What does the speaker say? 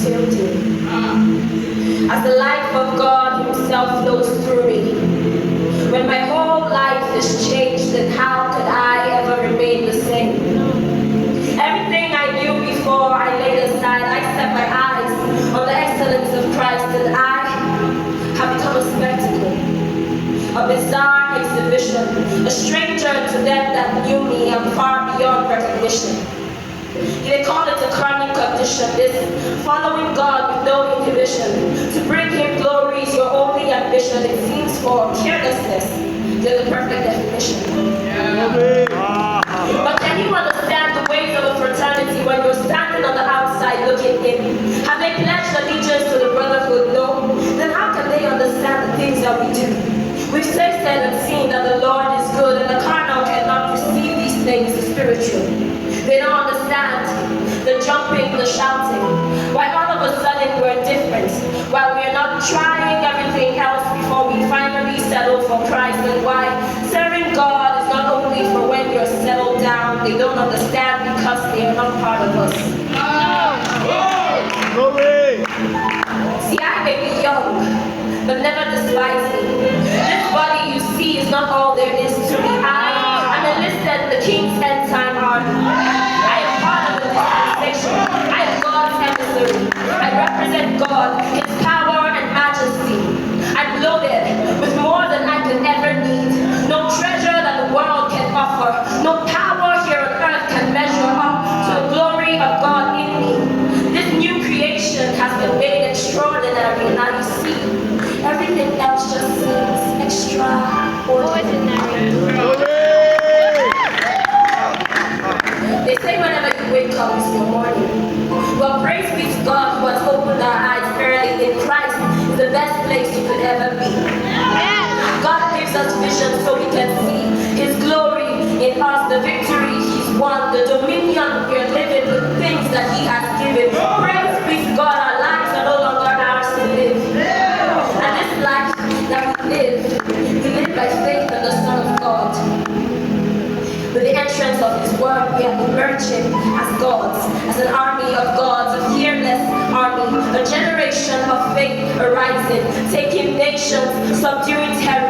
tilting. As the life of God Himself flows through me. When my whole life is changed, then how could I ever remain the same? Everything I knew before I laid aside, I set my eyes on the excellence of Christ, and I have become a spectacle, a bizarre exhibition, a stranger to them that knew me. I'm far beyond recognition. They call it a chronic condition, this following God with no inhibition. To bring Him glory is your only ambition. It seems for carelessness, they're the perfect definition. But can you understand the ways of a fraternity when you're standing on the outside looking in? Have they pledged allegiance to the brotherhood? No. Then how can they understand the things that we do? We've tasted and seen that the Lord is good, and the carnal cannot receive these things, the spiritual. They don't understand the jumping, the shouting. Why all of a sudden we're different, while we're not trying everything else before we finally settle for Christ, and why serving God is not only for when you're settled down. They don't understand because they are not part of us. See, I may be young, but never despise me. This body you see is not all there is to me. I am enlisted in the King's end time army. I am part of the dispensation. I am God's emissary. I represent God, His power and majesty. I'm loaded with more than I could ever need. No treasure that the world can offer. No power here on earth can measure up to the glory of God in me. This new creation has been made extraordinary, and now you see, everything else just seems extraordinary. They say whenever you wake up is your morning. Well, praise be to God who has opened our eyes early in Christ is the best place you could ever be. God gives us vision so we can see His glory in us, the victory He's won, the dominion we're living, the things that He has given. Praise be to God, our lives are no longer ours to live. And this life that we live by faith in the Son of God. With the entrance of His word, we are emerging as gods, as an army of gods, a fearless army, a generation of faith arising, taking nations, subduing terror.